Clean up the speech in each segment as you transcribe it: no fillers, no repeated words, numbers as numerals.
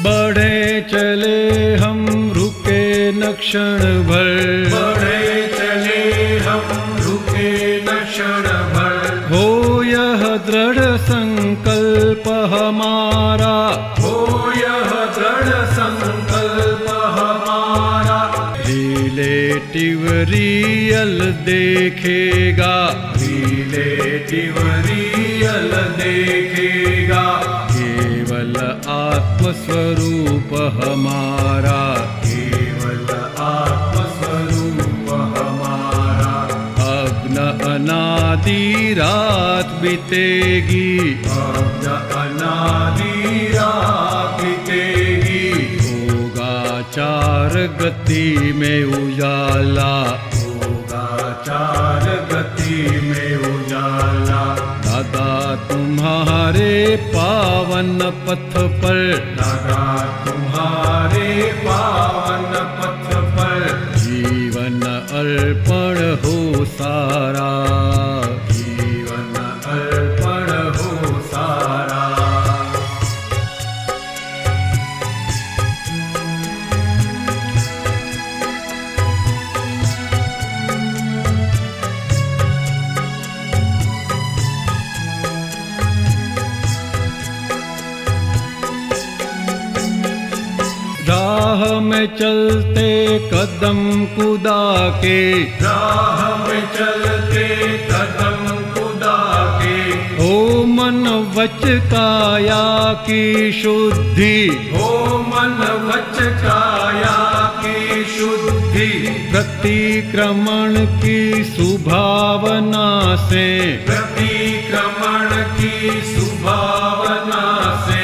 बढ़े चले हम रुके न क्षण भर, बढ़े चले हम रुके न क्षण भर। हो यह दृढ़ संकल्प हमारा, हो यह दृढ़ संकल्प हमारा। रिलेटिव रियल देखेगा, रिलेटिव रियल देखेगा। केवल आत्मस्वरूप हमारा, केवल आत्मस्वरूप हमारा। अग्न अनादि रात बीतेगी, अग्न अनादि रात बीतेगी। होगा चार गति में उजाला, होगा चार गति में उजाला। दादा तुम्हारे पावन पथ पर, दादा तुम्हारे पावन पथ पर। जीवन अर्पण हो सारा, जीवन अर्पण हो सारा। राह में चलते कदम कुदा के, राह में चलते कदम कुदा के। हो मन वच काया की शुद्धि, हो मन वच काया की शुद्धि। प्रतिक्रमण की सुभावना से, प्रतिक्रमण की सुभावना से।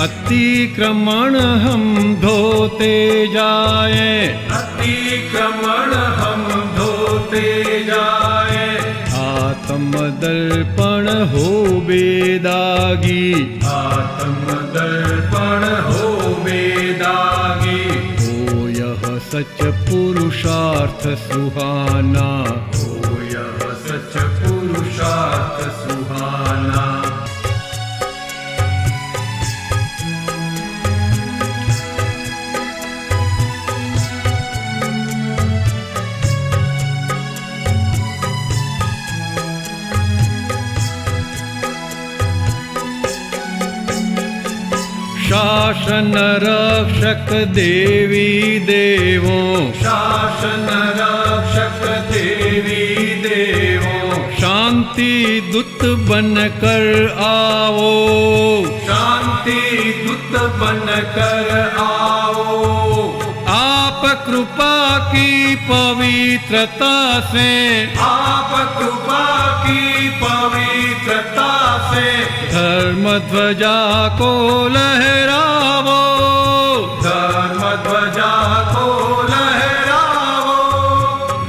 अतिक्रमण हम धोते जाए, अतिक्रमण हम धोते जाए। आत्म दर्पण हो बेदागी, आत्म दर्पण हो बेदागी। हो यह सच पुरुषार्थ सुहाना, हो यह सच पुरुषार्थ सुहाना। शासन रक्षक देवी देवों, शासन रक्षक देवी देवों। शांति दूत बनकर आओ, शांति दूत बनकर आओ। आप कृपा की पवित्रता से, आप कृपा की पवित्रता से। धर्म ध्वजा को लहरावो, धर्म ध्वजा को लहराओ।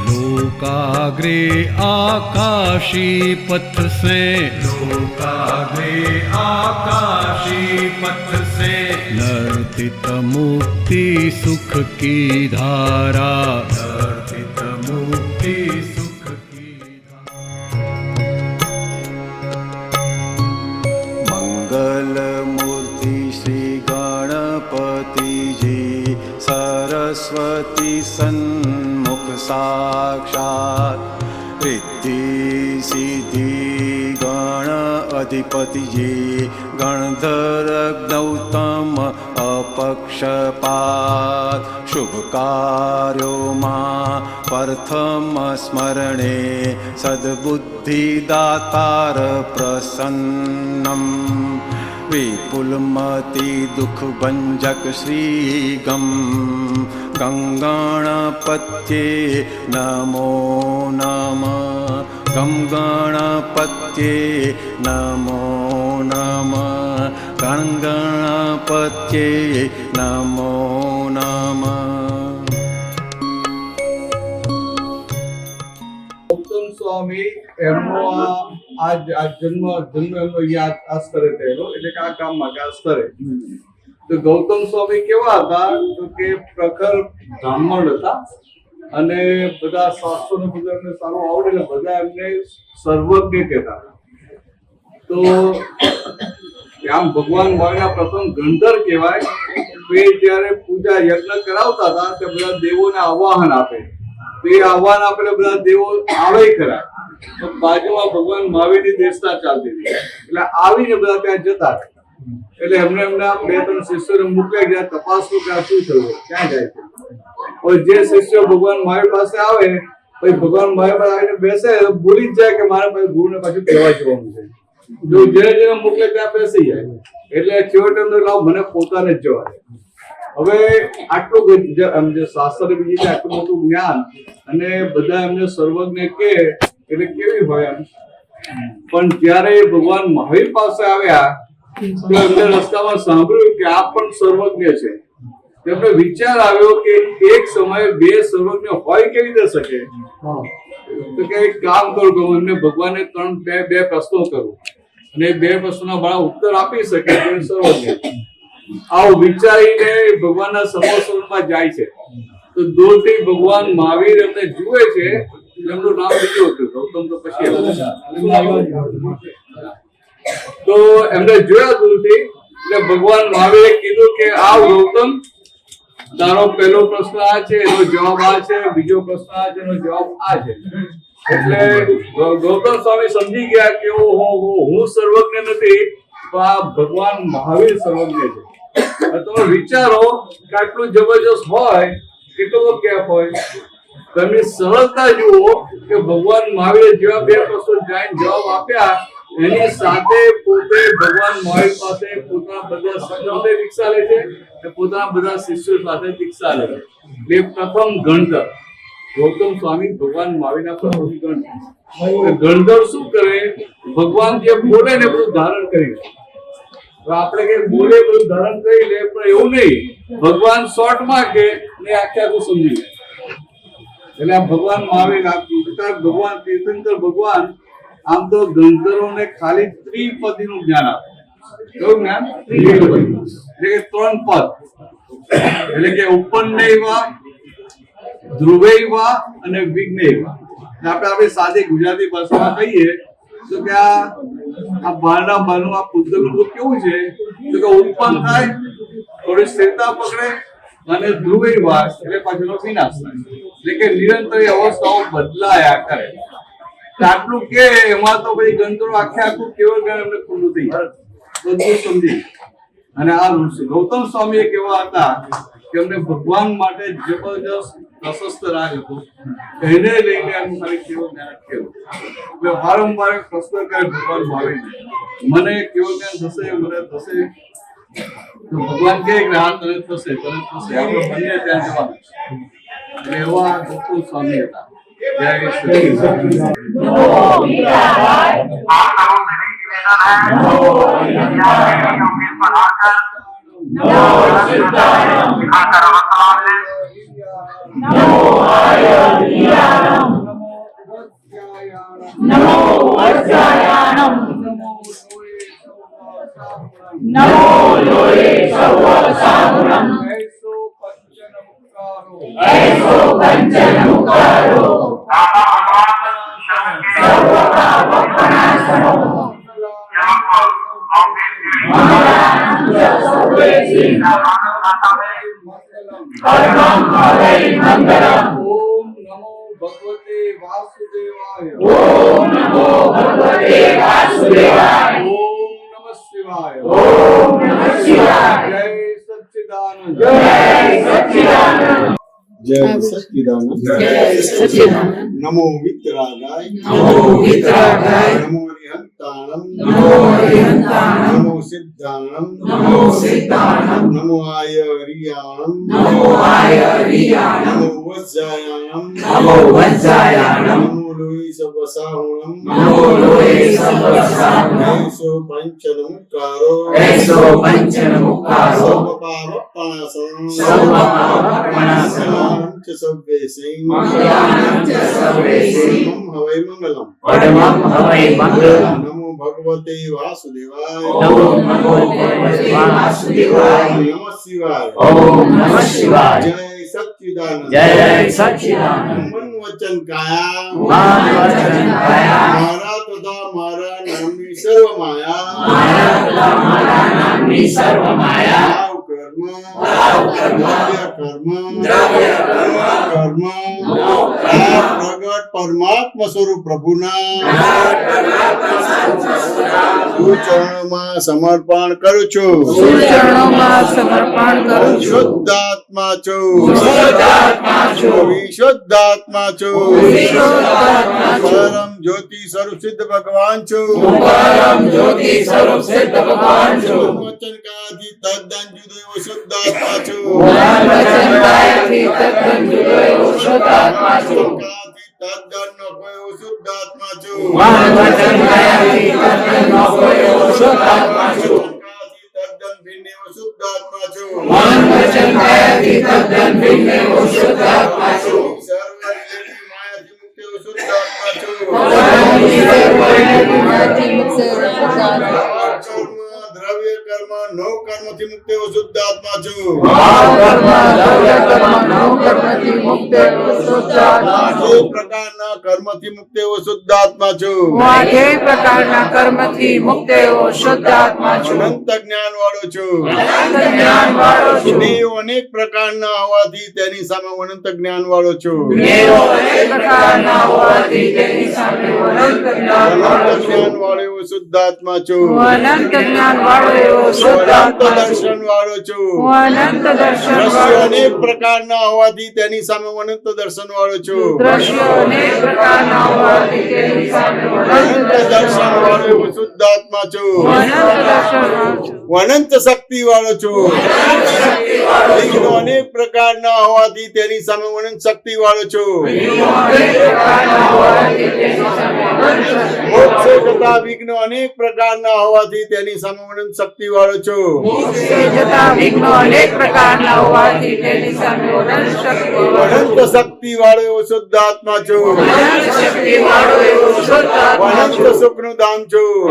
लोकाग्रे आकाशी पथ से, लोकाग्रे आकाशी पथ से। नर्तित मुक्ति सुख की धारा, नर्तित मुक्ति सुख की धारा। मंगल मूर्ति श्री गणपति जी, सरस्वती सन्मुख साक्षात। रिद्धि सिद्धि गण अधिपति जी, गणधर गौतम अपक्षपात। शुभ कार्यों मां प्रथम स्मरणे, सद्बुद्धि दातार प्रसन्नम। विपुलमति दुख भंजक श्री गंगणपत्ये नमो नमः। गंगणपत्ये नमो नमः। गंगणपत्ये नमो नमः। ગૌતમ સ્વામી એમનો આ જન્મ એમનો યાદ આ સ્તરે થયેલો, એટલે કે આ ગામમાં કે આ સ્તરે. તો ગૌતમ સ્વામી કેવા હતા તો કે પ્રખર બ્રાહ્મણ હતા અને બધા શાસ્ત્રોને બધા એમને સારું આવડે ને બધા એમને સર્વજ્ઞ કહેતા. તો આમ ભગવાન વાળના પ્રથમ ગંધર કહેવાય. એ જ્યારે પૂજા યજ્ઞ કરાવતા હતા તે બધા દેવોને આવાહન આપે, તો એ આહવાન આપેલા બધા દેવો આવે ખરા, તો બાજુમાં ભગવાન મહાવીરની દેવતા ચાલતી હતી, એટલે આવીને બધા ત્યાં જતા હતા. એટલે એમને એમના 2-3 શિષ્યોને મોકલ્યા ગયા તપાસવું કે આ શું થયું, ક્યાં જાય છે. જે શિષ્યો ભગવાન મહાવીર પાસે આવે પછી ભગવાન મહાવીર પાસે આવીને બેસે તો ભૂલી જ જાય કે મારે પછી ગુરુને પાછું કહેવા જવાનું છે. જો જેને મોકલે ત્યાં બેસી જાય, એટલે છેવટે એમને લાવ મને પોતાને જ જવા દે. હવે આટલું જે શાસ્ત્ર બીજી આટલું મોટું જ્ઞાન અને બધા એમને સર્વજ્ઞ કે એટલે કેવી હોય એમ, પણ જયારે ભગવાન મહાવીર પાસે આવ્યા તો એમને રસ્તામાં સાંભળ્યું કે આ પણ સર્વજ્ઞ છે. તેમને વિચાર આવ્યો કે એક સમયે 2 સર્વજ્ઞ હોય કેવી રીતે શકે, તો કે એક કામ કરું કે એમને ભગવાનને 2 પ્રશ્નો કરું અને 2 પ્રશ્નોના મારા ઉત્તર આપી શકે તે સર્વજ્ઞ. આવું વિચારીને ભગવાનના સમોસરમાં જાય છે તો દૂરથી ભગવાન મહાવીર એમને જુએ છે. એમનું નામ બીજું હતું ગૌતમ, તો પછી તો એમને જોયા દૂરથી એટલે ભગવાન મહાવીરે કીધું કે આ ગૌતમ, તારો પહેલો પ્રશ્ન આ છે, એનો જવાબ આ છે, બીજો પ્રશ્ન આ છે, એનો જવાબ આ છે. એટલે ગૌતમ સ્વામી સમજી ગયા કે હું સર્વજ્ઞ નથી, તો આ ભગવાન મહાવીર સર્વજ્ઞ છે. તમે વિચારો કે આટલું જબરજસ્ત હોય કેટલો ગેપ હોય. તેમની સરળતા જુઓ કે ભગવાન મહાવીરે જેવા 2 પ્રશ્નો જવાબ આપ્યા એની સાથે પોતે ભગવાન મહાવીર પાસે પોતાના બધા સંબંધો વિકસાવે છે અને પોતાના બધા શિષ્યો સાથે દીક્ષા લે છે. એ પ્રથમ ગણધર ગૌતમ સ્વામી ભગવાન મહાવીરના પ્રથમ ગણધર. ગણધર શું કરે, ભગવાન જે બોલે ને બધું ધારણ કરી લે. આપણે કઈ બોલે બધું ધારણ કરી લે, પણ એવું નહીં, ભગવાન શોર્ટમાં કે ને આખું સમજી લે. એટલે આ ભગવાન મહાવીર ભગવાન તીર્થંકર ભગવાન આમ તો ગંધર્વોને ખાલી ત્રિપદીનું જ્ઞાન આપે. કેવું જ્ઞાન? ત્રિપદી એટલે કે 3 પદ, એટલે કે ઉપન્નયવા, ધ્રુવૈવા અને વિઘ્નૈવા. આપણે આપણી સાદી ગુજરાતી ભાષામાં કહીએ તો કે આ બારનું આ પુસ્તકનું કેવું છે તો કે ઉત્પન્ન થાય, થોડી સ્થિરતા પકડે અને ધ્રુવૈવા એટલે પાછળનો વિનાશ થાય, એટલે કે નિરંતર અવસ્થાઓ બદલાયા કરે. આટલું કે એમાં તો પછી ગંધર્વો આખું કેવળ જ્ઞાન એમને ખુલ્લું થઈ જાય, બધું સમજી. અને આ ગૌતમ સ્વામી એક એવા હતા કે એમને ભગવાન માટે જબરજસ્ત પ્રશસ્ત રાગ હતું, એને લઈને એનું ખાલી કેવળ જ્ઞાન કેવું. એટલે વારંવાર પ્રશ્ન કરે ભગવાન મહાવીર, મને કેવળ જ્ઞાન થશે, મને થશે. તો ભગવાન કહે કે હા તને થશે, તને થશે, આપણે બંને ત્યાં જવાનું. એટલે એવા ગૌતમ સ્વામી હતા. જય શ્રી કૃષ્ણ. ओम नमो भगवते वासुदेवाय। ओम नमः शिवाय। ओम नमः शिवाय। जय सच्चिदानंद। जय सच्चिदानंद। जय सच्चिदानंद। जय सच्चिदानंद। नमो वितरागाय। नमो वितरागाय। नमो रिहंताणं। नमो रिहंताणं। नमो सिद्धाणं। नमो सिद्धाणं। नमो आयरियाणं। नमो आयरियाणं। नमो वज्रायाणं। नमो वज्रायाणं। नमो लोहि सवसाहुणं। नमो लोहि सवसाहुणं। ऐसो पंचनमुक्कारो। ऐसो पंचनमुक्कारो। सर्वपापप्रणाशनं। सर्वपापप्रणाशनं। च सव्येसिं। मंगलानं च सर्वेषु। मम हवै मंगलम्। परमं हवै मंगलम्। नमो भगवते वासुदेवाय। नमो भगवते वासुदेवाय। नमः शिवाय। ओम नमः शिवाय। जय सच्चिदानंद। जय सच्चिदानंद। मन वचन काया। मन वचन काया। मारा तथा मारा नामनी सर्व माया। मारा तथा मारा नामनी सर्व माया। भाव कर्म કર્મ આ પ્રગટ પરમાત્મા સ્વરૂપ પ્રભુના ચરણોમાં સમર્પણ કરું છું. ચરણોમાં સમર્પણ કરું છું. શુદ્ધાત્મા છું. શુદ્ધાત્મા છું. વિશુદ્ધાત્મા છું. વિશુદ્ધાત્મા છું. પરમ જ્યોતિ સ્વરૂપ સિદ્ધ ભગવાન છું. પરમ જ્યોતિ સ્વરૂપ સિદ્ધ ભગવાન છું. વચન કાયાથી તદ્દન જુદો એવો શુદ્ધાત્મા છું. વચન કાયાથી તદ્દન જુદો એવો શુદ્ધાત્મા છું. કાયાથી તદ્દન નો કોઈ એવો શુદ્ધાત્મા છું. વચન કાયાથી તદ્દન નો કોઈ એવો શુદ્ધાત્મા છું. કાયાથી તદ્દન ભિન્ન એવો શુદ્ધાત્મા છું. વચન કાયાથી તદ્દન ભિન્ન એવો શુદ્ધાત્મા છું. સર્વ માયાથી મુક્ત એવો શુદ્ધાત્મા છું. કર્મ, દ્રવ્ય કર્મ, નો કર્મથી મુક્ત એવો શુદ્ધાત્મા છું. જે પ્રકારના કર્મથી મુક્ત એવો શુદ્ધાત્મા છું. જે પ્રકારના કર્મથી મુક્ત એવો શુદ્ધાત્મા છું. અનંત જ્ઞાન વાળો છું. અનંત જ્ઞાન વાળો છું. દેવ અનેક પ્રકારના હોવાથી તેની સામે અનંત જ્ઞાન વાળો છું. દેવો અનેક પ્રકારના હોવાથી તેની સામે અનંત જ્ઞાન વાળો અનંત છું. જ્ઞાન વાળો એવો શુદ્ધાત્મા છું. અનંત જ્ઞાન વાળો એવો અનંત શુદ્ધાત્મા છું. દર્શન વાળો છું. અનંત દર્શન દ્રશ્યો વાળો અનેક છું. પ્રકારના હોવાથી તેની સામે અનંત દર્શન વાળો છું. દ્રશ્યો અનેક પ્રકારના હોવાથી તેની સામે અનંત અનંત દર્શન દર્શન વાળો એવો શુદ્ધાત્મા છું. અનંત દર્શન વાળો છું. અનંત શક્તિ વાળો છું. વિઘ્નો અનેક પ્રકારના હોવાથી તેની સામે અનંત શક્તિ વાળો છું. મોક્ષે જતા વિઘ્નો અનેક પ્રકારના હોવાથી તેની સામે અનંત શક્તિ વાળો છું. જતા વિઘ્નો અનેક પ્રકારના હોવાથી તેની સામે અનંત શક્તિ વાળો અનંત શક્તિ વાળો એવો શુદ્ધાત્મા છું. અનંત શક્તિ વાળો એવો શુદ્ધાત્મા અનંત છું. સુખનું ધામ છું.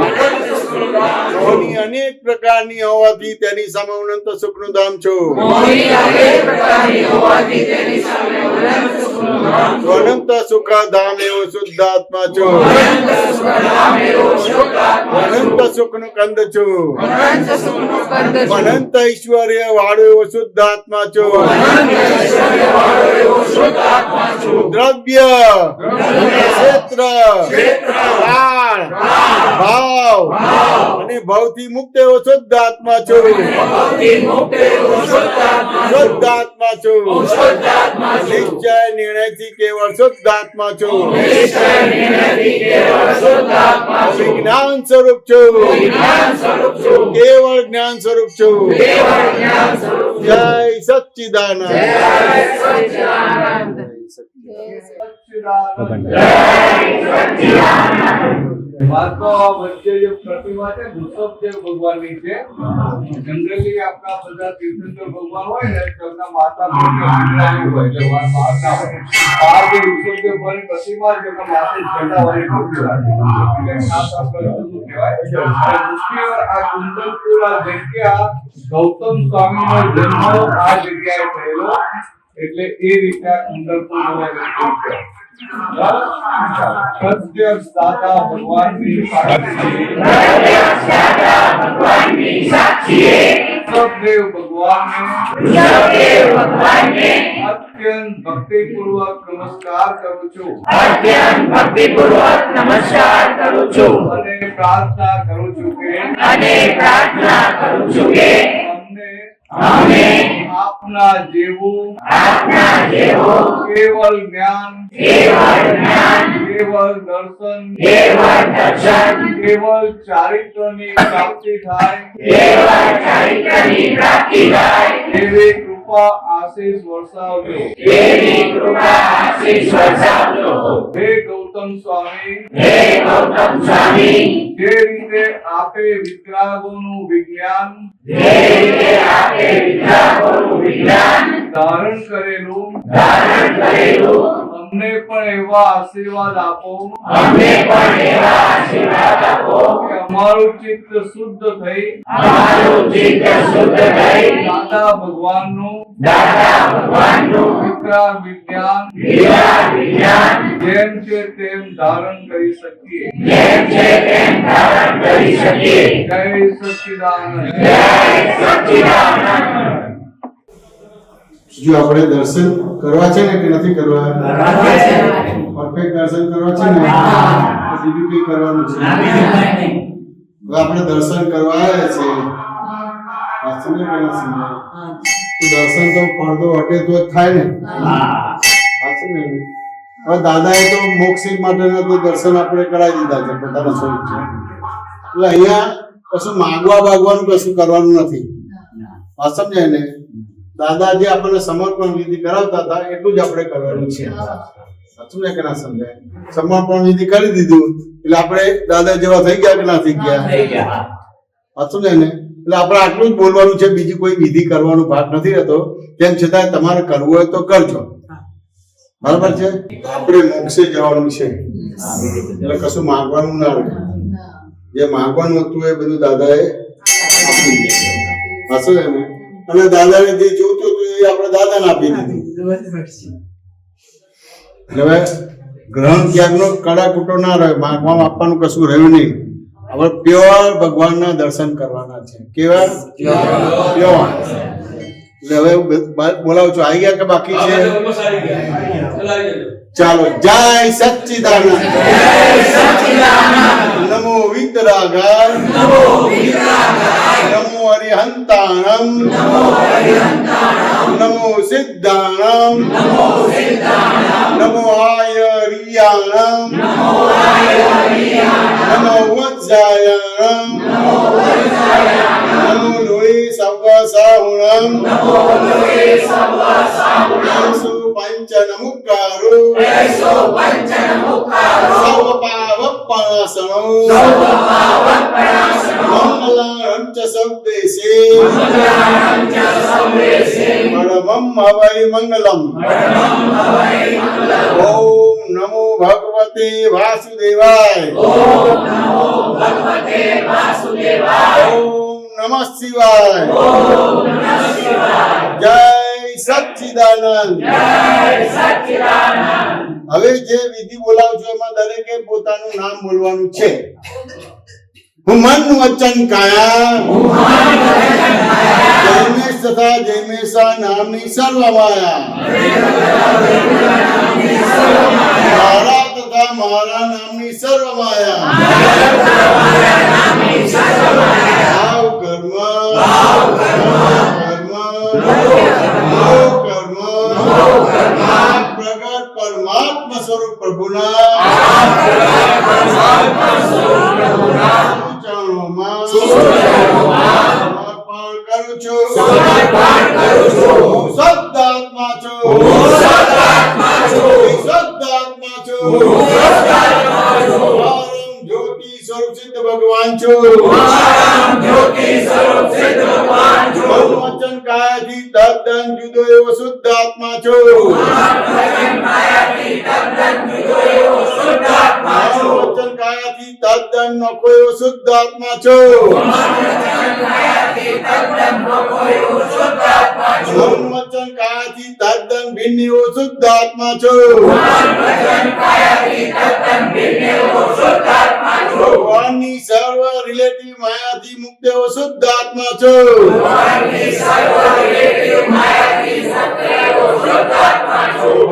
મોહની અનેક પ્રકારની હોવાથી તેની સામે અનંત સુખનું ધામ છું. મોહની અનેક પ્રકારની હોવાથી તેની સામે અનંત સુખનું ધામ છું. અનંત સુખ ધામ એવો શુદ્ધાત્મા છું. અનંત સુખધામ એવો શુદ્ધાત્મા છું. અનંત સુખનું કંદ છું. અનંત સુખનું કંદ છું. અનંત ઐશ્વર્ય વાળો એવો શુદ્ધાત્મા છું. અનંત ઐશ્વર્ય વાળો એવો શુદ્ધાત્મા છું. દ્રવ્ય, ક્ષેત્ર, કાળ, ભાવ અને ભાવથી મુક્ત એવો શુદ્ધાત્મા છું. ભક્તિ મુક્ત એવો શુદ્ધાત્મા છું. શુદ્ધાત્મા છું. શુદ્ધાત્મા છું. નિશ્ચય નિર્ણયથી કેવળ શુદ્ધાત્મા છું. નિશ્ચય નિર્ણયથી કેવળ શુદ્ધાત્મા છું. વિજ્ઞાન સ્વરૂપ છું. જ્ઞાન સ્વરૂપ છું. કેવળ જ્ઞાન સ્વરૂપ છું. કેવળ જ્ઞાન સ્વરૂપ છું. જય સચ્ચિદાનંદ. જય સચ્ચિદાનંદ. વાસ્તવમાં વચ્ચે જે પ્રતિમા છે ઋષભદેવ ભગવાનની છે. જનરલી આપણા બધા તીર્થંકર ભગવાન હોય ને તેમના માતા પિતા હોય એટલે વાત બહાર ના હોય. આ જે ઋષભદેવ ભગવાનની પ્રતિમા છે એના માથે જટાવાળી ટોપી રાખી એટલે ખાસ આ પ્રતિમા કહેવાય. અને મુખ્ય આ કુંડલપુર આ જગ્યા ગૌતમ સ્વામીનો જન્મ આ જગ્યાએ થયેલો એટલે એ રીતે આ કુંડલપુર સત્ય દાતા ભગવાનની સાક્ષી ઋષભદેવ ભગવાનને અત્યંત ભક્તિપૂર્વક નમસ્કાર કરું છું. અત્યંત ભક્તિપૂર્વક નમસ્કાર કરું છું. અને પ્રાર્થના કરું છું કે અમને આપના જેવું કેવળ જ્ઞાન કેવળ દર્શન કેવળ ચારિત્રની પ્રાપ્તિ થાય એવી કૃપા આશીષ વરસાવજો. હે ગૌતમ સ્વામી જે રીતે આપે વિતરાગોનું વિજ્ઞાન ધારણ કરેલું અમને પણ એવા આશીર્વાદ આપો કે અમારું ચિત્ત શુદ્ધ થઈ દાદા ભગવાનનું વિતરાગ વિજ્ઞાન જેમ છે તેમ ધારણ કરી શકીએ. જય સચ્ચિદાનંદ. જો આપણે દર્શન કરવા છે ને કે નથી કરવા? પરફેક્ટ દર્શન કરવા છે ને? તો બીજું કઈ કરવાનું છે? હવે આપણે દર્શન કરવા આવ્યા છે. વાંચી ને કે ના સમજાય? તો દર્શન તો પડદો હટે તો જ થાય ને. વાંચી ને? હવે દાદાએ તો મોક્ષ માટેના તો દર્શન આપણે કરાવી દીધા છે પોતાના સ્વરૂપ છે. એટલે અહીંયા કશું માગવા બાગવાનું કશું કરવાનું નથી. આ સમજાય ને? દાદા જે આપણને સમર્પણ વિધિ કરાવતા હતા એટલું જ આપણે કરવાનું છે. સમજાય કે ના સમજાય? સમર્પણ વિધિ કરી દીધું એટલે આપણે દાદા જેવા થઈ ગયા કે ના થઈ ગયા? સમજાય ને? એટલે આપણે આટલું જ બોલવાનું છે, બીજી કોઈ વિધિ કરવાનો ભાગ નથી રહેતો. તેમ છતાં તમારે કરવું હોય તો કરજો. બરાબર છે? આપણે મોક્ષે જવાનું છે એટલે કશું માંગવાનું ના રહે. જે માંગવાનું હતું એ બધું દાદાએ આપી દીધું. હશે ને? અને દાદાને જે જોતું હતું એ આપણે દાદાને આપી દીધું. એટલે હવે ગ્રહણ ત્યાગનો કડાકૂટો ના રહે. માંગવામાં આપવાનું કશું રહ્યું નહીં. હવે પ્યોર ભગવાનના દર્શન કરવાના છે. કેવા? પ્યોર. એટલે હવે બોલાવું છું. આવી ગયા કે બાકી છે? ચાલો. જય સચ્ચિદાનંદ. નમો વિતરાગાય. નમો હરિહંતાણમ. નમો સિદ્ધાણમ. નમો આયરિયાણમ. નમો વજ્જાયાણમ. નમો લોહી સવસાહુણમ. નમો પંચ નમુકારો. સર્વપાવપણાસનો. મંગલારં ચ સૌદેશે. પરમં હવૈ મંગલમ. ઓમ નમો ભગવતે વાસુદેવાય. ઓમ નમઃ શિવાય. જય સચ્ચિદાનંદ. હવે જે વિધિ બોલાવું છું એમાં દરેકે પોતાનું નામ બોલવાનું છે. હું મન વચન કાયા. જૈમેશ તથા જૈમેશા નામની સર્વ માયા. મારા તથા મારા નામની સર્વ માયા. ભાવ કર્મ. પ્રગટ પરમાત્મા સ્વરૂપ પ્રભુના ચરણોમાં સમર્પણ કરું છું. હું શુદ્ધાત્મા છું. શુદ્ધાત્મા છું. પરમ જ્યોતિ સ્વરૂપ સિદ્ધ ભગવાન છું. વચન કાયાથી તદ્દન જુદો એવો શુદ્ધ આત્મા છું. વચન કાયાથી તદ્દન નોખો એવો શુદ્ધ આત્મા છું. વચન કાયાથી તદ્દન ભિન્ન એવો શુદ્ધ આત્મા છું. ભગવાનની સર્વ રિલેટિવ માયાથી મુક્ત એવો શુદ્ધ આત્મા છું.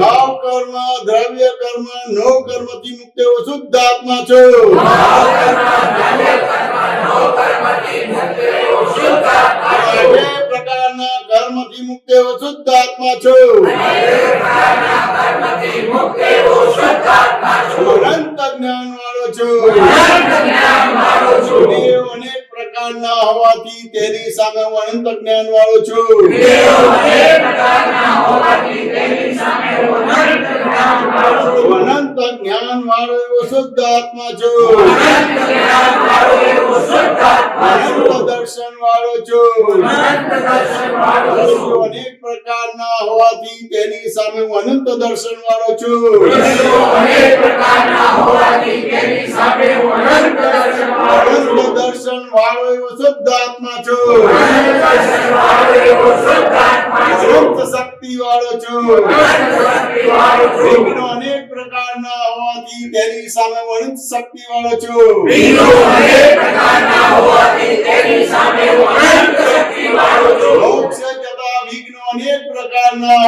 ભાવ કર્મ, દ્રવ્ય કર્મ, નો કર્મથી મુક્ત એવો શુદ્ધ આત્મા છું. પ્રકારના કર્મથી મુક્ત એવો શુદ્ધ આત્મા છું. અનંત જ્ઞાન વાળો છું. અનેક પ્રકારના હોવાથી તેની સામે હું અનંત જ્ઞાન વાળો છું. અનંત જ્ઞાન વાળો એવો શુદ્ધ આત્મા છું. અનંત દર્શન વાળો છું. અનેક પ્રકારના હોવાથી તેની સામે હું અનંત દર્શન વાળો છું. અનંત દર્શન વાળો એવો શુદ્ધ આત્મા છું. અનંત શક્તિ વાળો છું. વિઘ્નો અનેક પ્રકારના હોવાથી તેની સામે હું અનંત શક્તિ વાળો છું. મોક્ષ જતા વિઘ્નો અનેક પ્રકારના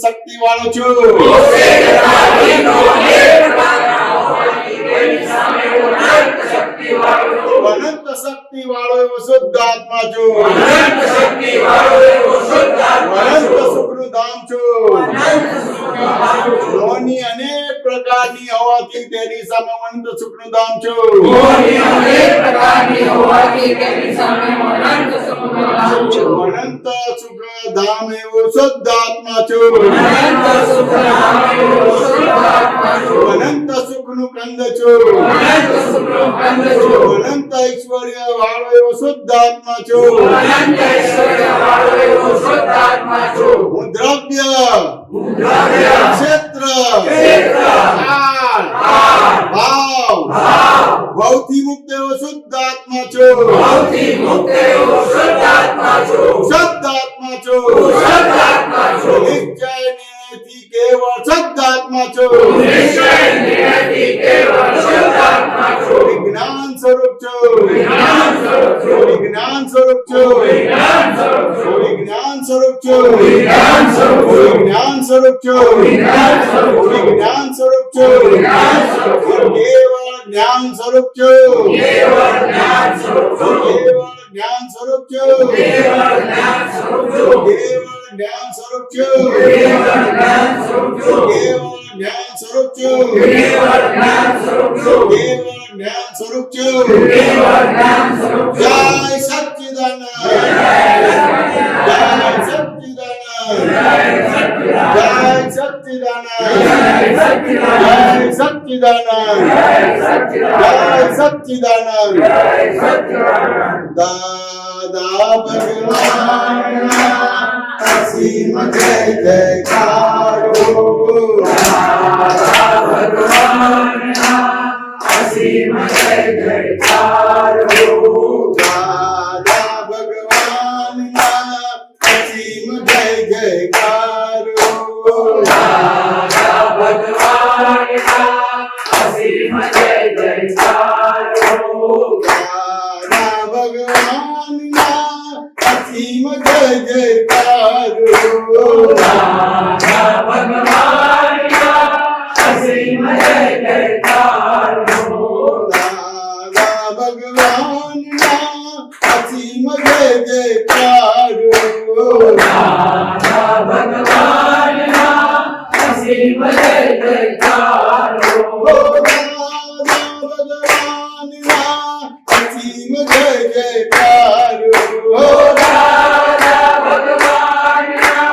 શક્તિ વાળો છું મોક્ષે જતા વિઘ્નો અનેક પ્રકારના હોવાથી તેની સામે હું અનંત શક્તિ વાળો છું. અનંત શક્તિ વાળો એવો શુદ્ધ આત્મા છું અનંત શક્તિ વાળો એવો શુદ્ધ આત્મા અનંત છું. સુખનું ધામ છું અનંત સુખનો ધામ છું. મોહની અનેક પ્રકારની હોવાથી તેની સામે અનંત સુખનું ધામ છું મોહની અનેક પ્રકારની હોવાથી તેની સામે હું અનંત સુખનો ધામ છું. અનંત સુખ ધામ એવું શુદ્ધ આત્મા છું અનંત સુખ ધામ એવો શુદ્ધ આત્મા છું. અનંત સુખનું કંદ છું અનંત સુખનો કંદ છું. અનંત ઐશ્વર્ય વાળો એવો શુદ્ધ આત્મા છું અનંત ઐશ્વર્ય વાળો એવો શુદ્ધ આત્મા છું. હું દ્રવ્ય હું દ્રવ્ય, ક્ષેત્ર ક્ષેત્ર, કાળ, ભાવ ભાવથી મુક્ત એવો શુદ્ધ આત્મા છું ભાવથી મુક્ત એવો શુદ્ધ આત્મા છું. શુદ્ધ આત્મા છું શુદ્ધ આત્મા છું. નિશ્ચય નિયતિ કેવળ શુદ્ધ આત્મા છું નિશ્ચય નિયતિ કેવળ શુદ્ધ આત્મા છું. વિજ્ઞાન સ્વરૂપ છું વિજ્ઞાન સ્વરૂપ છું. વિજ્ઞાન સ્વરૂપ છું વિજ્ઞાન સ્વરૂપ છું. વિજ્ઞાન સ્વરૂપ છું વિજ્ઞાન સ્વરૂપ છું. વિજ્ઞાન સ્વરૂપ છું વિજ્ઞાન સ્વરૂપ છું. વિજ્ઞાન સ્વરૂપ છું વિજ્ઞાન સ્વરૂપ છું. કેવળ જ્ઞાન સ્વરૂપ છું કેવળ જ્ઞાન સ્વરૂપ છું. કેવળ જ્ઞાન સ્વરૂપ છું કેવળ જ્ઞાન સ્વરૂપ છું. કેવળ જ્ઞાન સ્વરૂપ છું કેવળ જ્ઞાન સ્વરૂપ છું. કેવળ જ્ઞાન સ્વરૂપ છું કેવળ જ્ઞાન સ્વરૂપ છું. કેવળ જ્ઞાન સ્વરૂપ છું કેવળ જ્ઞાન સ્વરૂપ છું. જય સચ્ચિદાનંદ જય સચ્ચિદાનંદ જય સચ્ચિદાનંદ જય સચ્ચિદાનંદ જય સચ્ચિદાનંદ દાદા ભગવાનના અસીમ જય જયકારો દાદા ભગવાનના અસીમ જય જયકારો. દાદા ભગવાનના અસીમ જય જયકારો દાદા ભગવાનના અસીમ જય જયકારો. દાદા ભગવાનના અસીમ જય જયકારો દાદા ભગવાનના અસીમ જય જયકારો. દાદા ભગવાનના અસીમ જય જયકારો દાદા ભગવાનના અસીમ જય જયકારો. દાદા ભગવાનના અસીમ જય જયકારો દાદા ભગવાનના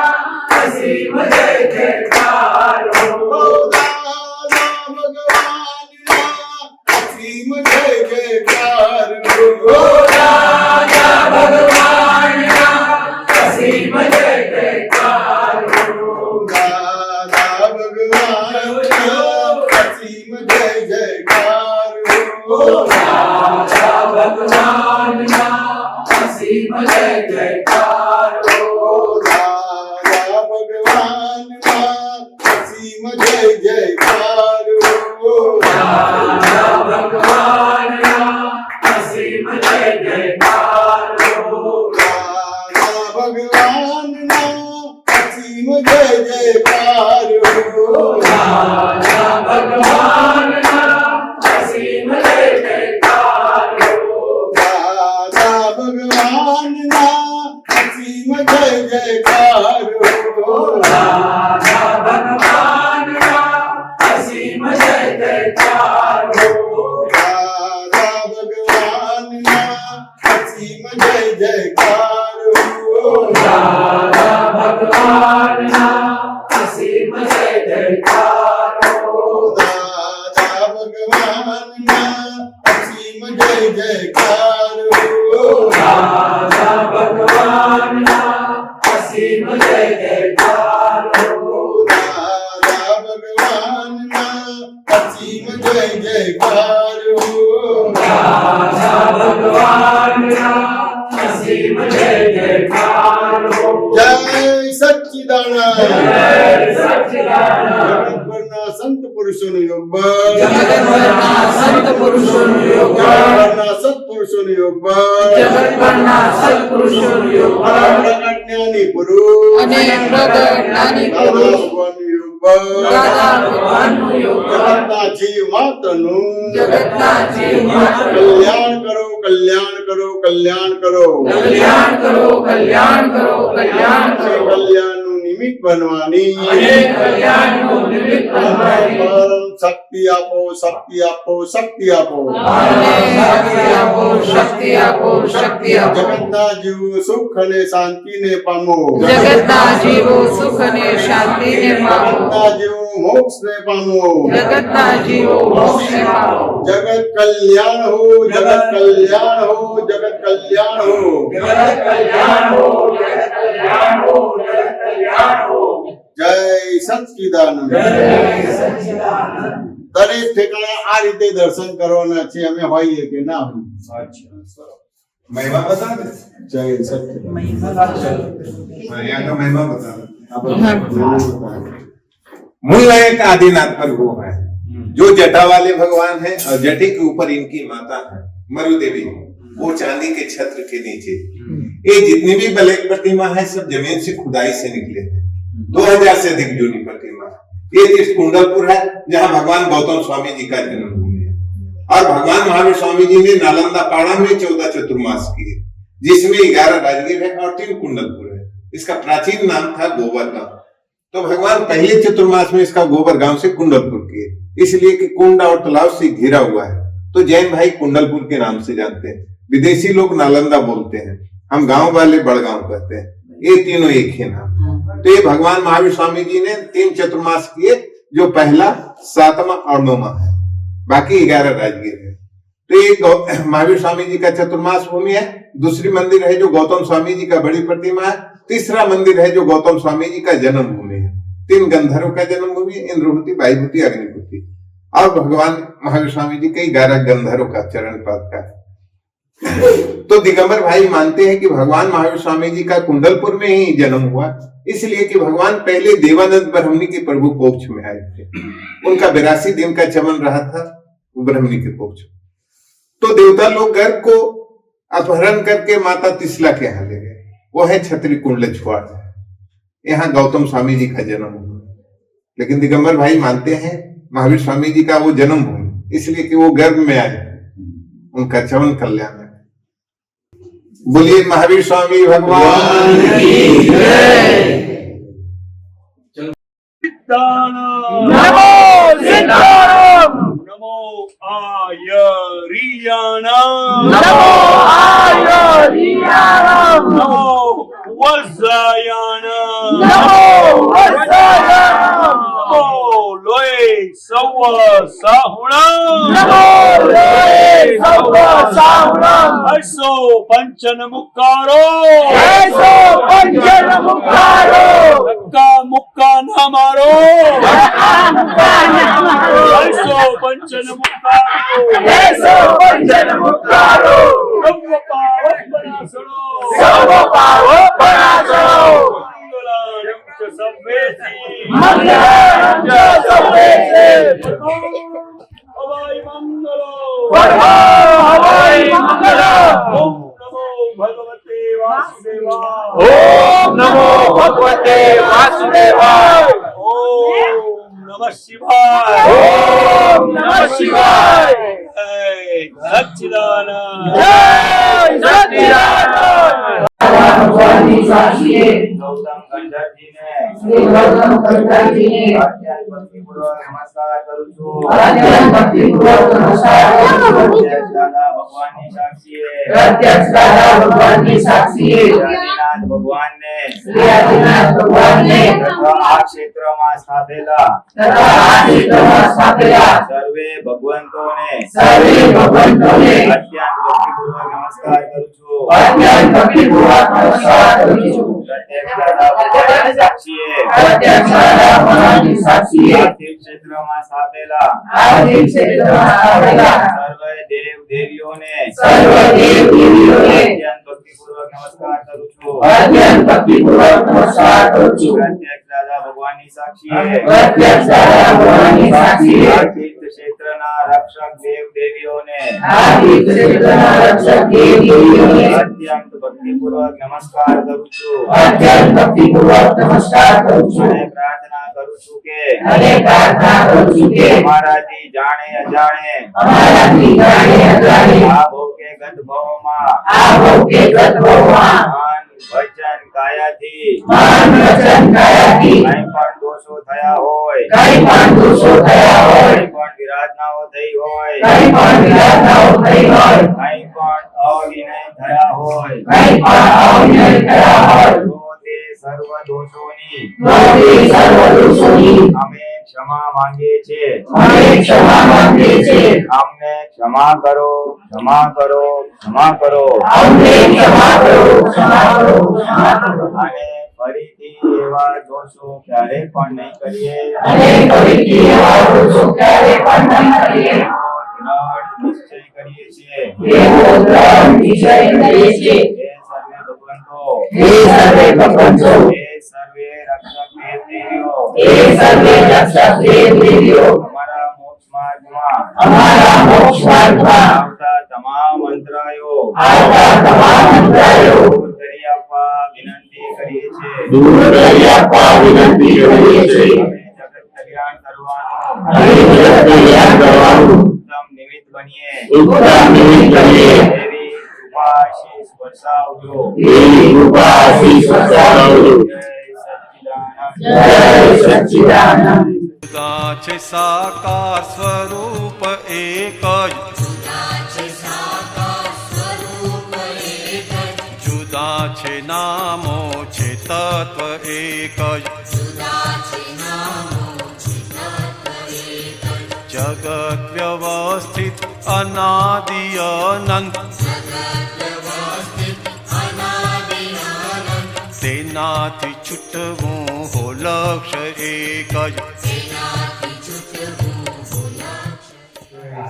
અસીમ જય જયકારો. દાદા ભગવાનના અસીમ જય જયકારો દાદા ભગવાનના અસીમ જય જયકારો. દાદા ભગવાનના અસીમ જય જયકારો દાદા ભગવાનના અસીમ જય જયકારો. દાદા ભગવાનના અસીમ જય જયકારો દાદા ભગવાનના અસીમ જય જયકારો. દાદા ભગવાનના અસીમ જય જયકારો દાદા ભગવાનના અસીમ જય જયકારો. દાદા ભગવાનના અસીમ જય જયકારો દાદા ભગવાનના અસીમ જય જયકારો. દાદા ભગવાનના અસીમ જય જયકારો દાદા ભગવાનના અસીમ જય જયકારો. દાદા ભગવાનના અસીમ જય જયકારો દાદા ભગવાનના અસીમ જય જયકારો. દાદા ભગવાનના અસીમ જય જયકારો દાદા ભગવાનના અસીમ જય જયકારો. જય સચ્ચિદાનંદ જય સચ્ચિદાનંદ. જગતભરના સંત પુરુષોનું યોગ બળ જગતભરના સંત પુરુષોનું યોગ બળ જગતભરના સત્પુરુષોનું યોગ બળ જગતભરના સત્પુરુષોનું યોગ બળ પ્રગટ જ્ઞાની પુરુષ અને પ્રગટ જ્ઞાની દાદા પુરુષ ભગવાનનું યોગ બળ દાદા ભગવાનનું યોગ બળ જગતના જીવ માત્રનું જગતના જીવ માત્ર કલ્યાણ કરો કલ્યાણ કરો કલ્યાણ કરો કલ્યાણ કરો કલ્યાણ કરો કલ્યાણ કરો કલ્યાણનું નિમિત્ત બનવાની અને કલ્યાણનું નિમિત્ત બનવાની પરમ શક્તિ આપો શક્તિ આપો શક્તિ આપો અમને શક્તિ આપો શક્તિ આપો શક્તિ આપો જગતના જીવો સુખ અને શાંતિને પામો જગતના જીવો સુખ અને શાંતિને પામો જગતના જીવો મોક્ષને પામો જગતના જીવો મોક્ષને પામો જગત કલ્યાણ હો જગત કલ્યાણ હો જગત કલ્યાણ હો જગત કલ્યાણ હો જગત કલ્યાણ હો જગત કલ્યાણ હો જય સચ્ચિદાનંદ દરેક ઠેકાણે આ રીતે દર્શન કરવાના છે અમે હોઈએ કે ના હોઈએ મહિમા બતા દે જય સચ્ચિદાનંદ यहाँ का महिमा बता दे मूल एक आदिनाथ पर वो है जो जटा वाले भगवान है और जटे के ऊपर इनकी माता है मरु देवी, वो चांदी के छत्र के नीचे। ये जितनी भी ब्लैक प्रतिमा है सब जमीन से खुदाई से निकले हैं। 2000 से अधिक जूनी प्रतिमा। ये इस कुंडलपुर है जहाँ भगवान गौतम स्वामी जी का जन्मभूमि है और भगवान महावीर स्वामी जी ने नालंदा पाड़ा में 14 चतुर्मास किए, जिसमें 11 राजगीर है और 3 कुंडलपुर है। इसका प्राचीन नाम था गोबर गांव। तो भगवान पहले चतुर्मास में इसका गोबर गांव से कुंडलपुर किए, इसलिए कि कुंड और तालाब से घिरा हुआ है। तो जैन भाई कुंडलपुर के नाम से जानते हैं, विदेशी लोग नालंदा बोलते हैं, हम गांव वाले बड़गांव कहते हैं। ये तीनों एक ही नाम। तो ये भगवान महावीर स्वामी जी ने 3 चतुर्मास किए, जो पहला, 7वां और 9वां है, बाकी 11 राजगीर है। तो ये महावीर स्वामी जी का चतुर्मास भूमि है। दूसरी मंदिर है जो गौतम स्वामी जी का बड़ी प्रतिमा है। तीसरा मंदिर है जो गौतम स्वामी जी का जन्म भूमि है। 3 गंधर्वों का जन्म भूमि, इंद्रभूति, वायुभूति, अग्निभूति, और भगवान महावीर स्वामी जी के 11 गंधर्वों का चरण पद का है। तो दिगंबर भाई मानते हैं कि भगवान महावीर स्वामी जी का कुंडलपुर में ही जन्म हुआ, इसलिए कि भगवान पहले देवानंद ब्रह्मणी के प्रभु कोक्ष में आए थे। उनका 82 दिन का चमन रहा था वो ब्रह्मणी के कोक्ष। तो देवता लोग गर्भ को अपहरण करके माता तिसला के यहाँ ले गए, वो है छत्री कुंडल छुआड़। यहाँ गौतम स्वामी जी का जन्म हुआ, लेकिन दिगंबर भाई मानते हैं महावीर स्वामी जी का वो जन्म हुआ, इसलिए कि वो गर्भ में आए, उनका चवन कल्याण है। बोलिए महावीर स्वामी भगवान की जय। नमो सिद्धाराम નમો આયરિયાણામ નમો આયરિયાણામ નમો વત્સાયાણામ નમો વત્સાયાણામ નમો લોય સૌ સાહુણામ નમો લોય સૌ સાહુણામ હર્ષો પંચન મુક્કારો એસો પંચન મુક્કારો ધક્કા મુક્કા ના મારો હર્ષો પંચન મુક્કારો એસો પંચન મુક્કારો સર્વ પાવક બનાસણો સર્વ પાવો પરાસો મંગલાણં ચ સર્વેથી મંગલમ ચ સર્વેશે હવાય મંગલો વરહો હવાય મંગલ ઓમ નમો ભગવતે વાસુદેવાય ઓમ નમો ભગવતે વાસુદેવાય ઓમ નમઃ શિવાય ઓમ નમઃ શિવાય જય સચ્ચિદાનંદ જય સચ્ચિદાનંદ ભગવાનની સાક્ષીએ ગૌતમ ગંધર્વજીને શ્રી ગૌતમ ગંધર્વજીને અત્યંત ભક્તિપૂર્વક નમસ્કાર કરું છું. અત્યંત ભક્તિપૂર્વક નમસ્કાર કરું છું. પ્રત્યક્ષ દાદા ભગવાનની સાક્ષીએ પ્રત્યક્ષ દાદા ભગવાનની સાક્ષીએ આદિનાથ ભગવાનને શ્રી આદિનાથ ભગવાનને તથા આ ક્ષેત્રમાં સ્થાપેલા તથા આ ક્ષેત્રમાં સ્થાપેલા સર્વે ભગવંતોને સર્વે ભગવંતોને અત્યંત ભક્તિપૂર્વક નમસ્કાર કરું છું. અત્યંત ભક્તિપૂર્વક નમસ્કાર કરું છું. પ્રત્યક્ષ દાદા ભગવાનની સાક્ષીએ પ્રત્યક્ષ દાદા ભગવાનની સાક્ષીએ આર્થિક ક્ષેત્રમાં સ્થાપેલા આદિ ક્ષેત્રમાં સ્થાપેલા સર્વે દેવ દેવીઓને સર્વ દેવ દેવીઓને અત્યંત ભક્તિપૂર્વક નમસ્કાર કરું છું. અત્યંત ભક્તિપૂર્વક નમસ્કાર કરું છું. પ્રત્યક્ષ દાદા ભગવાનની સાક્ષીએ પ્રત્યક્ષ દાદા ભવાની સાક્ષીએ આ તીર્થ ક્ષેત્રના રક્ષક દેવ દેવીઓને આ તીર્થ ક્ષેત્રના રક્ષક દેવ દેવીઓને અત્યંત ભક્તિપૂર્વક નમસ્કાર કરું છું અત્યંત ભક્તિપૂર્વક નમસ્કાર કરું છું અને પ્રાર્થના કરું છું કે અને પ્રાર્થના કરું છું કે અમારાથી જાણે અજાણે અમારાથી જાણે અજાણે આ ભોગે ગત ભવમાં આ ભોગે ગત ભવમાં મન વચન કાયાથી મન વચન કાયાથી કંઈ પણ દોષો થયા હોય કંઈ પણ દોષો થયા હોય કંઈ પણ વિરાધનાઓ થઈ હોય કંઈ પણ વિરાધનાઓ થઈ હોય કંઈ પણ અવિનય થયા હોય કંઈ પણ અવિનય થયા હોય તો તે સર્વ દોષોની તો તે સર્વ દોષોની અમે ક્ષમા માંગીએ છીએ અમે ક્ષમા માંગીએ છીએ અમને ક્ષમા કરો ક્ષમા કરો ક્ષમા કરો અમને ક્ષમા કરો ક્ષમા કરો ક્ષમા કરો અને ફરીથી એવા દોષો ક્યારે પણ નહીં કરીએ અને ફરીથી એવા દોષો ક્યારે પણ નહીં કરીએ દ્રઢ નિશ્ચય કરીએ છીએ એવો દ્રઢ નિશ્ચય કરીએ છીએ હે સર્વે ભગવંતો હે સર્વે ભગવંતો હે સર્વે રક્ષક દેવ દેવીઓ હે સર્વે રક્ષક દેવ દેવીઓ અમારા મોક્ષ માર્ગમાં અમારા મોક્ષ માર્ગમાં આવતા તમામ અંતરાયો આવતા તમામ અંતરાયો દૂર કરી આપવા વિનંતી કરીએ છીએ દૂર કરી આપવા વિનંતી કરીએ છીએ અમે જગત કલ્યાણ કરવાનું અમે જગત કલ્યાણ કરવાનું ઉત્તમ નિમિત્ત બનીએ ઉત્તમ નિમિત્ત બનીએ એવી કૃપા આશીષ વરસાવજો એવી કૃપા આશીષ વરસાવજો જય સચ્ચિદાનંદ જય સચ્ચિદાનંદ જુદા છે સાકાર સ્વરૂપ એક જ જુદા છે નામો છે તત્વ એક જ જગત વ્યવસ્થિત અનાદિ અનંત તેનાથી છૂટવું હો લક્ષ્ય એક જ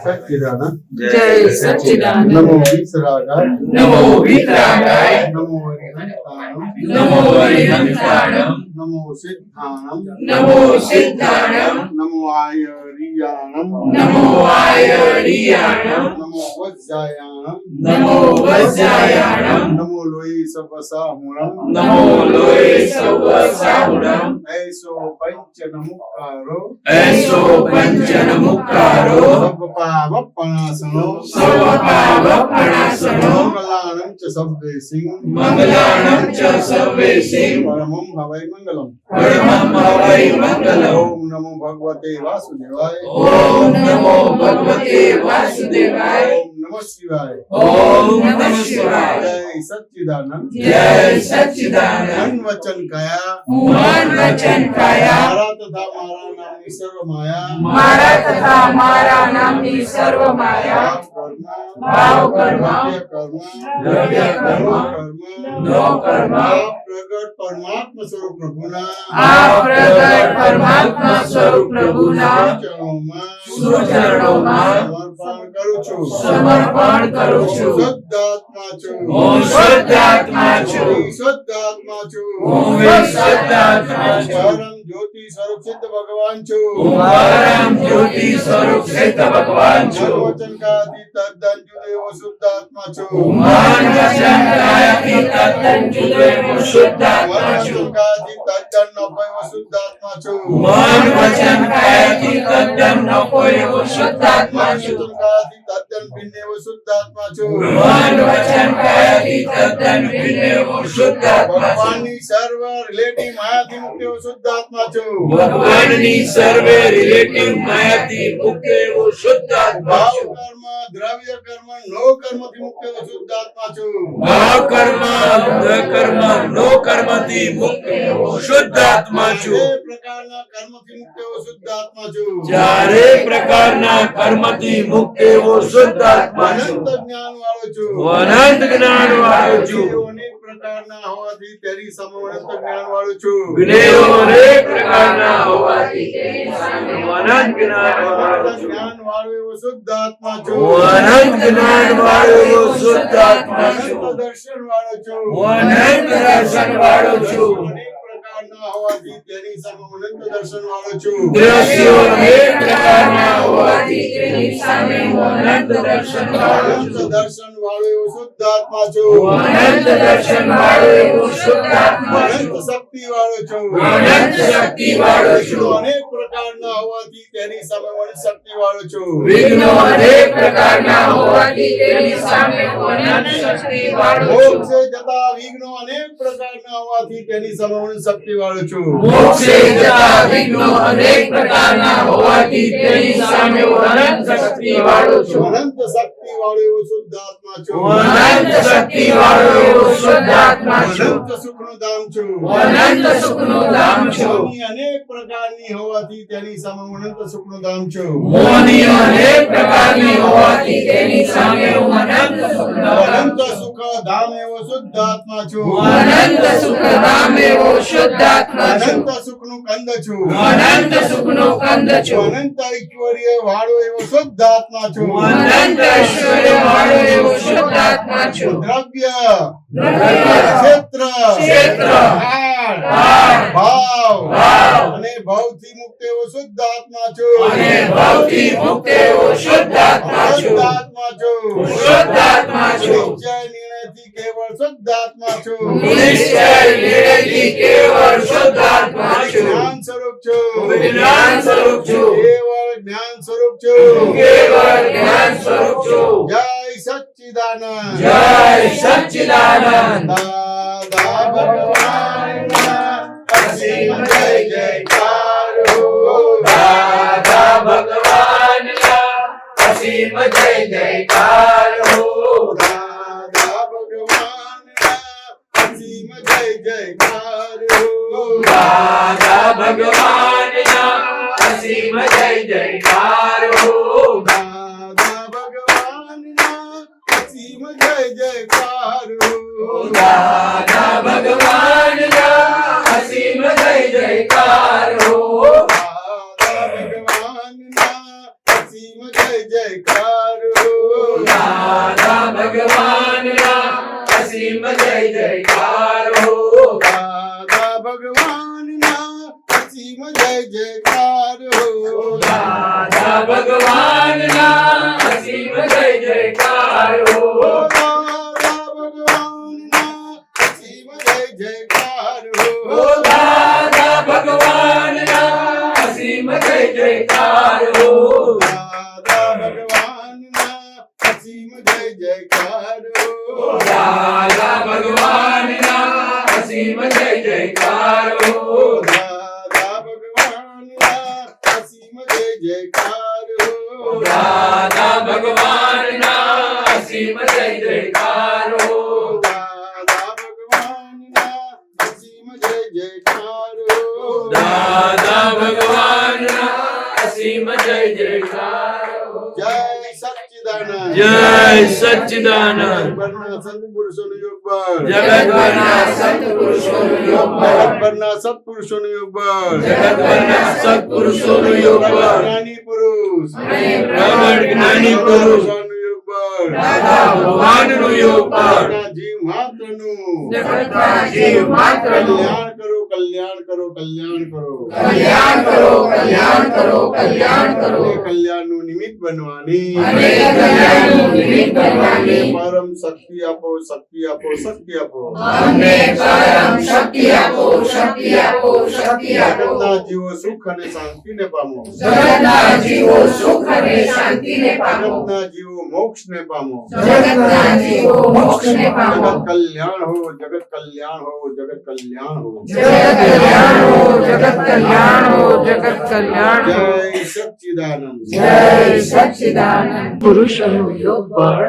સચ્ચિદાનંદ જય સચ્ચિદાનંદ નમો વિતરાગાય નમો વિતરાગાય નમો હરિહંતાણમ નમો હરિહંતાણમ નમો સિદ્ધાણમ નમો સિદ્ધાણમ નમો આયરિયાણમ નમો આયરિયાણમ નમો વજ્જાયાણમ નમો વજ્જાયાણમ નમો લોહી સવસાહુણમ નમો લોહી સવસાહુણમ એસો પંચ નમુકારો એસો પંચ નમુકારો સર્વપાવપણાસનો સર્વપાવપણાસનો મંગલાણં ચ સવ્વેસિં મંગલાણં ચ સવ્વેસિં પરમં હવૈ મંગલમ પરમં હવૈ મંગલમ ઓમ નમો ભગવતે વાસુદેવાય ઓમ નમો ભગવતે વાસુદેવાય ઓમ નમઃ શિવાય ઓમ નમઃ શિવાય જય સચ્ચિદાનંદ જય સચ્ચિદાનંદ મન વચન કયા મન વચન કાયા મારા તથા મારા નામની સર્વ માયા મારા તથા મારા નામની સર્વ માયા ભાવ કર્મ દ્રવ્ય કર્મ નો કર્મ પ્રગટ પરમાત્મા સ્વરૂપ પ્રભુના આ પ્રગટ પરમાત્મા સ્વરૂપ પ્રભુના સુચરણોમાં સમર્પણ કરું છું સમર્પણ કરું છું શુદ્ધાત્મા છું હું શુદ્ધાત્મા છું શુદ્ધાત્મા છું હું શુદ્ધાત્મા છું પરમ જ્યોતિ સ્વરૂપ સિદ્ધ ભગવાન છું હું પરમ જ્યોતિ સ્વરૂપ સિદ્ધ ભગવાન છું વચન કાથી તદ્દન જુદો એવો શુદ્ધાત્મા છું મન વચન કાયાથી તદ્દન જુદો એવો શુદ્ધાત્મા છું કાથી તદ્દન નફો એવો શુદ્ધાત્મા છું મન વચન કાયાથી તદ્દન નફો એવો શુદ્ધાત્મા છું કાથી તદ્દન ભિન્ન એવો શુદ્ધાત્મા છું મન વચન કાયાથી તદ્દન ભિન્ન એવો શુદ્ધાત્મા છું ભગવાનની સર્વ રિલેટિવ માયાથી મુક્ત એવો શુદ્ધાત્મા છું ભગવાનની સર્વે રિલેટિવ માયાથી મુક્ત એવો શુદ્ધાત્મા ભાવ છું કર્મ દ્રવ્ય કર્મ નો કર્મથી મુક્ત એવો શુદ્ધાત્મા છું ભાવ કર્મ કર્મ નો કર્મથી મુક્ત એવો શુદ્ધાત્મા છું એ પ્રકારના કર્મથી મુક્ત એવો શુદ્ધાત્મા છું ચારે પ્રકારના કર્મથી મુક્ત એવો શુદ્ધાત્મા છું અનંત જ્ઞાન વાળો છું અનંત જ્ઞાન વાળો છું અનેક પ્રકારના હોવાથી તેરી સામે અનંત જ્ઞાન વાળો છું જ્ઞેયો અનેક પ્રકારના હોવાથી તેની સામે અનંત જ્ઞાન વાળો છું જ્ઞાન વાળો એવો શુદ્ધાત્મા છું અનંત જ્ઞાન વાળો એવો શુદ્ધાત્મા છું અનંત દર્શન વાળો છું અનંત દર્શન વાળો છું અનેક પ્રકારના પ્રકારના હોવાથી તેની સામે હું અનંત દર્શન વાળો છું. દ્રશ્યો અનેક પ્રકારના હોવાથી તેની સામે હું અનંત દર્શન વાળો અનંત છું. દર્શન વાળો એવો શુદ્ધ આત્મા છું. અનંત દર્શન વાળો એવો શુદ્ધ આત્મા અનંત છું. શક્તિ વાળો છું. અનંત શક્તિ વાળો છું. અનેક પ્રકારના હોવાથી તેની સામે હું અનંત શક્તિ વાળો છું. વિઘ્નો અનેક પ્રકારના હોવાથી તેની સામે હું અનંત શક્તિ વાળો છું. મોક્ષે જતા વિઘ્નો અનેક પ્રકારના હોવાથી તેની સામે હું અનંત શક્તિ વાળો છું. મોક્ષે જતા વિઘ્નો અનેક પ્રકારના હોવાથી તેની સામે હું અનંત શક્તિ વાળો છું. અનંત શક્તિ વાળો એવો શુદ્ધ આત્મા છું. અનંત શક્તિ વાળો એવો શુદ્ધ આત્મા છું. અનંત સુખનું ધામ છું. અનંત સુખનું ધામ છું. મોહની અનેક પ્રકારની હોવાથી તેની સામે હું અનંત સુખનું ધામ છું. મોહની અનેક પ્રકારની હોવાથી તેની સામે હું અનંત સુખનો ધામ અનંત છું. સુખ ધામ એવો શુદ્ધ આત્મા છું. અનંત સુખ ધામ એવો શુદ્ધ આત્મા છું. અનંત સુખનું કંદ છું. અનંત સુખનો કંદ છું. અનંત ઐશ્વર્ય વાળો એવો શુદ્ધ આત્મા છું. અનંત ઐશ્વર્ય વાળો એવો શુદ્ધ આત્મા છું. દ્રવ્ય દ્રવ્ય, ક્ષેત્ર ક્ષેત્ર, કાળ, ભાવ અને ભાવથી મુક્ત એવો શુદ્ધ આત્મા છું. અને ભવથી મુક્ત એવો શુદ્ધ આત્મા છું. શુદ્ધ આત્મા છું. શુદ્ધ આત્મા છું. નિશ્ચય નિર્ણયથી કેવળ શુદ્ધ આત્મા છું. નિશ્ચય નિર્ણયથી કેવળ શુદ્ધ આત્મા છું. જ્ઞાન સ્વરૂપ છું. જ્ઞાન સ્વરૂપ છું. કેવળ જ્ઞાન સ્વરૂપ છું. કેવળ જ્ઞાન સ્વરૂપ છું. જય સચ્ચિદાનંદ. જય સચ્ચિદાનંદ. દાદા ભગવાનના અસીમ જય જયકાર હો. દાદા ભગવાનના અસીમ જય જયકાર હો. દાદા ભગવાનના અસીમ જય જયકાર હો. દાદા ભગવાનના અસીમ જય જયકાર હો. દાદા ભગવાનના અસીમ જય જયકાર હો. દાદા ભગવાનના અસીમ જય જયકાર હો. દાદા ભગવાનના અસીમ જય જયકાર હો. દાદા ભગવાનના અસીમ જય જયકાર હો. દાદા ભગવાનના અસીમ જય જયકાર હો. દાદા ભગવાનના અસીમ જય જયકાર હો. દાદા ભગવાનના અસીમ જય જયકાર હો. દાદા ભગવાનના અસીમ જય જયકાર હો. દાદા ભગવાનના અસીમ જય જયકાર હો. દાદા ભગવાનના અસીમ જય જયકાર હો. દાદા ભગવાનના અસીમ જય જયકાર હો. દાદા ભગવાનના અસીમ જય જયકાર હો. દાદા ભગવાનના અસીમ જય જયકાર હો. દાદા ભગવાનના અસીમ જય જયકાર હો. જય સચ્ચિદાનંદ. જય સચ્ચિદાનંદ. જગતભરના સત્પુરુષોનું યોગ બળ. જગતભરના સત્પુરુષોનું યોગ બળ. જગતભરના સત્પુરુષોનું યોગ બળ. જગતભરના સત્પુરુષોનું યોગ બળ. જ્ઞાની પુરુષ. પ્રગટ જ્ઞાની પુરુષ. ભગવાનનું યોગ બળ. દાદા ભગવાનનું યોગ બળ. જગતના જીવ માત્રનું. જગતના જીવ માત્રનું કલ્યાણ કરો, કલ્યાણ કરો, કલ્યાણ કરો. કલ્યાણ કરો, કલ્યાણ કરો, કલ્યાણ કરો. અને કલ્યાણનું નિમિત્ત બનવાની. અને કલ્યાણનું નિમિત્ત બનવાની. પરમ શક્તિ આપો, શક્તિ આપો, શક્તિ આપો. અમને પરમ શક્તિ આપો, શક્તિ આપો, શક્તિ આપો. જગતના જીવો સુખ અને શાંતિને પામો. જગતના જીવો સુખ અને શાંતિને પામો. જગતના જીવો મોક્ષને પામો. જગતના જીવો મોક્ષને પામો. જગત કલ્યાણ હો, જગત કલ્યાણ હો, જગત કલ્યાણ હો. જગત કલ્યાણ હો, જગત કલ્યાણ હો, જગત કલ્યાણ હો. જય સચ્ચિદાનંદ. જય સચ્ચિદાનંદ. પુરુષોનું યોગ બળ.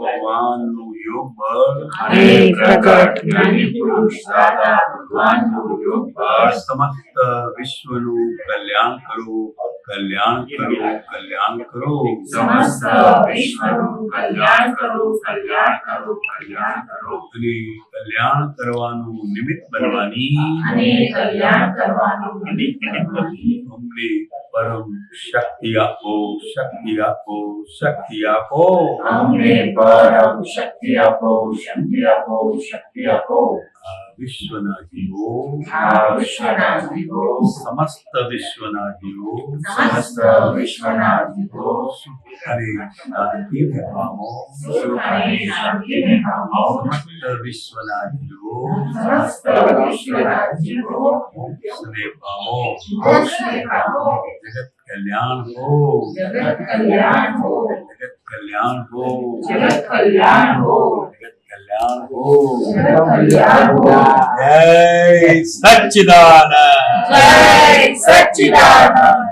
ભગવાનનું યોગ બળ અને પ્રગટ જ્ઞાની પુરુષ દાદા ભગવાનનું રૂપ પર સમસ્ત વિશ્વનું કલ્યાણ કરો, કલ્યાણ કરો, કલ્યાણ કરો. સમસ્ત વિશ્વનું કલ્યાણ કરો, કલ્યાણ કરો, કલ્યાણ કરો. અને કલ્યાણ કરવાનું નિમિત્ત બનવાની અને કલ્યાણ કરવાનું નિમિત્ત બનવાની અમને પરમ શક્તિ આપો, શક્તિ આપો, શક્તિ આપો. અમને પરમ શક્તિ આપો, શક્તિ આપો, શક્તિ આપો. આ વિશ્વના જીવો, આ વિશ્વના જીવો, સમસ્ત વિશ્વના જીવો સમસ્ત વિશ્વના જીવો સુખ અને શાંતિને પામો. સુખ અને શાંતિને પામો. સમસ્ત વિશ્વના જીવો સમસ્ત વિશ્વના જીવો મોક્ષને પામો. મોક્ષને પામો. જગત કલ્યાણ હો, જગત કલ્યાણ હો, જગત કલ્યાણ હો, જગત કલ્યાણ હો, જગત કલ્યાણ હો. જગત કલ્યાણ હો. જય સચ્ચિદાનંદ. જય સચ્ચિદાનંદ.